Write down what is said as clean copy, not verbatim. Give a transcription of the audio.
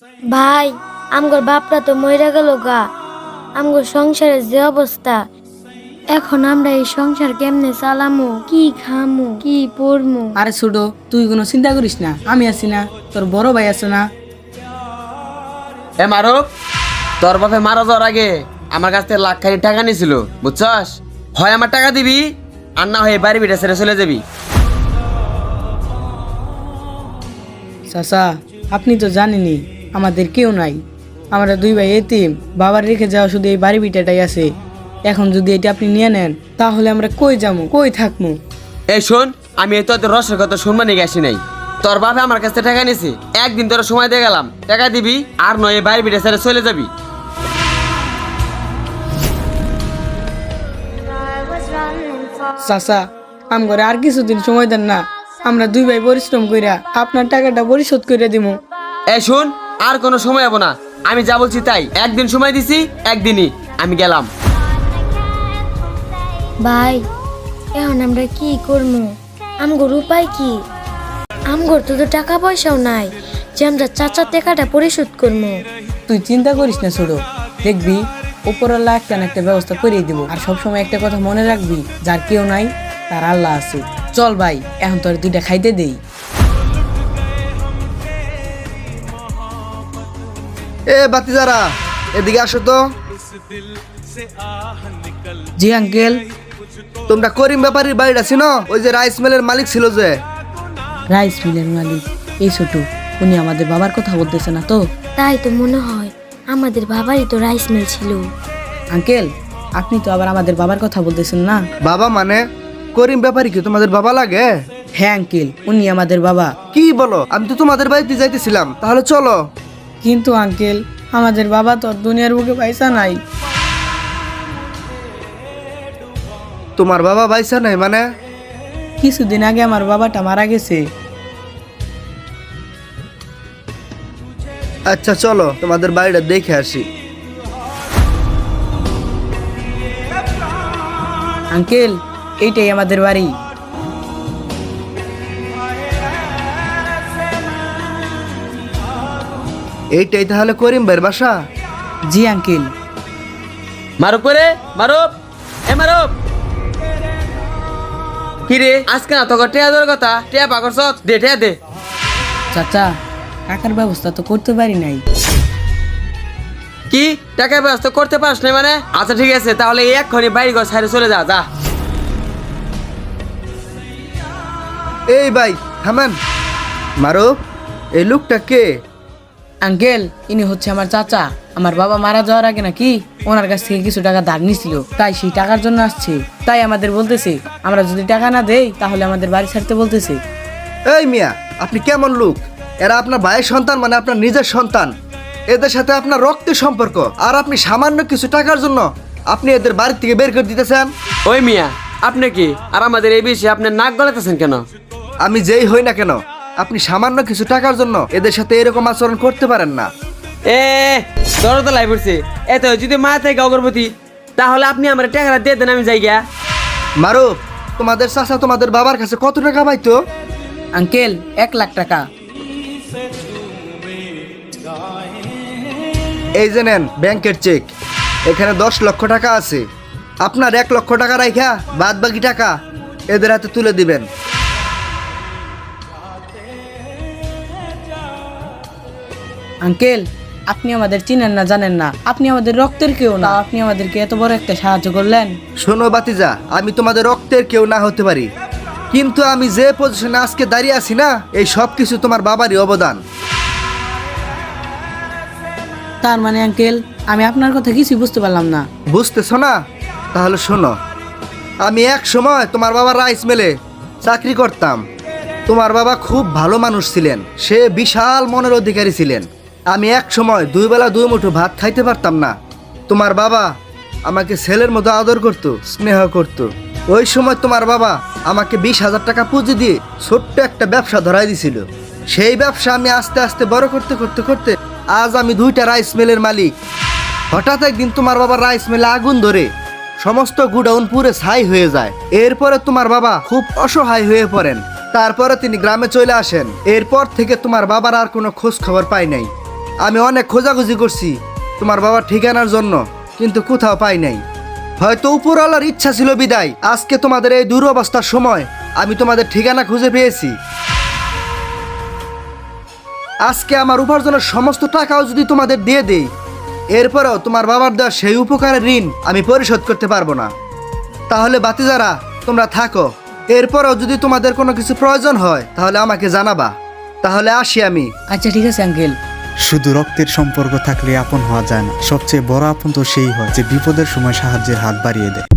ভাই, আমগর বাপটা তো মইরা গেল গা। আমগর সংসারের যে অবস্থা, এখন আমরা এই সংসার কেমনে চালামু, কি খামু, কি পরমু? আরে ছোট, তুই কোনো চিন্তা করিস না, আমি আছি না, তোর বড় ভাই আছে না। এ মারুফ, তোর বাপে মারা যাওয়ার আগে আমার কাছ থেকে লাখখানি টাকা নিয়েছিল, বুঝছস? হয় আমার টাকা দিবি, আর না হয় বাড়ি বিটা ছেড়ে চলে যাবি। চাচা, আপনি তো জানেনই আমাদের কেউ নাই। আমরা দুই ভাই এতিম, বাবার রেখে যাওয়া শুধু এই বাড়ি বিটাটাই আছে। এখন যদি এটা আপনি নিয়ে নেন, তাহলে আমরা কই যাবো, কই থাকবো? এই শোন, আমি এই তোদের রসের কথা শুনবানি গেছি নাই। তোর বাপে আমার কাছ থেকে টাকা নিয়েছে, একদিন তোর সময় দিয়ে গেলাম, টাকা দিবি, আর নয় বাড়ি বিটা ছেড়ে চলে যাবি। চাচা, আম করে আর কিছুদিন সময় দেন না, আমরা দুই ভাই পরিশ্রম কইরা আপনার টাকাটা পরিশোধ করে দিব। এই শোন, আর কোনো সময় হবো না, আমি যা বলছি তাই। একদিন সময় দিছি, একদিনই আমি গেলাম। ভাই, এখন আমরা কি করবো? আমগর উপায় কি? আমগর তো টাকা পয়সাও নাই যে আমরা চাচার টাকাটা পরিশোধ করবো। তুই চিন্তা করিস না ছোট, দেখবি উপরওয়ালা একটা না একটা ব্যবস্থা করিয়ে দিব। আর সবসময় একটা কথা মনে রাখবি, যার কেউ নাই তার আল্লাহ আছে। চল ভাই, এখন তোর দুইটা খাইতে দেই। এ বাতিজারা, এদিকে আসো তো। জি আঙ্কেল। তোমরা করিম ব্যাপারীর বাড়িটা ছিল, ওই যে রাইস মিলের মালিক ছিল যে? রাইস মিলের মালিক? এই ছোট, উনি আমাদের বাবার কথা বলতেছে না তো? তাই তো মনে হয়, আমাদের বাবারই তো রাইস মিল ছিল। আঙ্কেল, আপনি তো আবার আমাদের বাবার কথা বলতেছেন না? বাবা মানে করিম ব্যাপারী কি তোমাদের বাবা লাগে? হ্যাঁ আঙ্কেল, উনি আমাদের বাবা। কি বলো? আমি তো তোমাদের বাড়িতে যাইতেছিলাম, তাহলে চলো। কিন্তু আঙ্কেল, আমাদের বাবা তো আর দুনিয়ার বুকে পয়সা নাই। তোমার বাবা বাইসা নাই মানে? কিছুদিন আগে আমার বাবাটা মারা গেছে। আচ্ছা চলো, তোমাদের বাড়িটা দেখে আসি। আঙ্কেল, এইটাই আমাদের বাড়ি। এইটাই তাহলে করিম ভাইয়ের বাসা? জি আঙ্কেল। মারুফ করে, মারুফ, এ মারুফ। কি রে, আজকে না তোকে টেয়া দেওয়ার কথা, টেয়া পাকড়ছ, দে টেয়া দে। চাচা, টাকার ব্যবস্থা তো করতে পারি নাই। কি টাকা ব্যবস্থা করতে পারছ না মানে? আচ্ছা ঠিক আছে, তাহলে এক্ষুনি বাড়ি ঘর ছাড়ে চলে যা, যা। এই ভাই থামেন। মারুফ, এই লোকটা কে? আঙ্কেল, ইনি হচ্ছে আমার চাচা। আমার বাবা মারা যাওয়ার আগে নাকি ওনার কাছ থেকে কিছু টাকা ধার নিছিল, তাই সেই টাকার জন্য আসছে। তাই আমাদের বলতেছে আমরা যদি টাকা না দেই তাহলে আমাদের বাড়ি ছাড়তে বলতেছে। এই মিয়া, আপনি কেমন লোক? এরা আপনার ভাইয়ের সন্তান, মানে আপনার নিজের সন্তান। এদের সাথে আপনার রক্তের সম্পর্ক, আর আপনি সামান্য কিছু টাকার জন্য আপনি এদের বাড়ি থেকে বের করে দিতেছেন। ওই মিয়া, আপনি কি আর আমাদের এই বিষয়ে আপনি নাক গলাতেছেন কেন? আমি যেই হই না কেন, আপনি সামান্য কিছু টাকার জন্য এদের সাথে এরকম আচরণ করতে পারেন না। এ দর তো লাই পড়ছে, এত যদি মা থেকে অগরবতী, তাহলে আপনি আমার টাকাটা দিয়ে দেন, আমি যাই গিয়া। মারুফ, তোমাদের চাচা তোমাদের বাবার কাছে কত টাকা পাইতো? আঙ্কেল, 1 লাখ টাকা। এই যে নেন ব্যাংকের চেক, এখানে 10 লক্ষ টাকা আছে। আপনার 1 লক্ষ টাকা রাইখা বাদ বাকি টাকা এদের হাতে তুলে দিবেন। আঙ্কেল, আপনি আমাদের চিনেন না, জানেন না, আপনি আমাদের রক্তের কেউ না, আপনি আমাদেরকে এত বড় একটা সাহায্য করলেন। শোনো বাতিজা, আমি তোমাদের রক্তের কেউ না হতে পারি, কিন্তু আমি যে পজিশনে আজকে দাঁড়িয়ে আছি না, এই সব কিছু তোমার বাবারই অবদান। তার মানে আঙ্কেল, আমি আপনার কথা কিছুই বুঝতে পারলাম না। বুঝতেছো না? তাহলে শোনো, আমি এক সময় তোমার বাবার রাইস মিলে চাকরি করতাম। তোমার বাবা খুব ভালো মানুষ ছিলেন, সে বিশাল মনের অধিকারী ছিলেন। আমি এক সময় 2 বেলা 2 মুঠো ভাত খাইতে পারতাম না। তোমার বাবা আমাকে ছেলের মতো আদর করত, স্নেহ করত। ওই সময় তোমার বাবা আমাকে 20,000 টাকা পুঁজি দিয়ে ছোট্ট একটা ব্যবসা ধরাই দিছিল। সেই ব্যবসা আমি আস্তে আস্তে বড় করতে করতে করতে আজ আমি 2টা রাইস মিলের মালিক। হঠাৎ একদিন তোমার বাবার রাইস মিলে আগুন ধরে সমস্ত গুডাউন পুরে ছাই হয়ে যায়। এরপরে তোমার বাবা খুব অসহায় হয়ে পড়েন। তারপরে তিনি গ্রামে চলে আসেন। এরপর থেকে তোমার বাবার আর কোনো খোঁজ খবর পাই নাই। আমি অনেক খোঁজাখুঁজি করছি তোমার বাবার ঠিকানার জন্য, কিন্তু কোথাও পাই নাই। হয়তো উপরওয়ালার ইচ্ছা ছিল বিদায় আজকে তোমাদের এই দুরবস্থার সময় আমি তোমাদের ঠিকানা খুঁজে পেয়েছি। আজকে আমার উপার্জনের সমস্ত টাকাও যদি তোমাদের দিয়ে দেই, এরপরেও তোমার বাবার দেওয়া সেই উপকারের ঋণ আমি পরিশোধ করতে পারবো না। তাহলে বাতিজারা তোমরা থাকো, এরপরেও যদি তোমাদের কোনো কিছু প্রয়োজন হয় তাহলে আমাকে জানাবা। তাহলে আসি আমি। আচ্ছা ঠিক আছে আঙ্কেল। শুধু রক্তের সম্পর্ক থাকলে আপন হওয়া যায় না, সবচেয়ে বড় আপন তো সেই হয় যে বিপদের সময় সাহায্যের হাত বাড়িয়ে দেয়।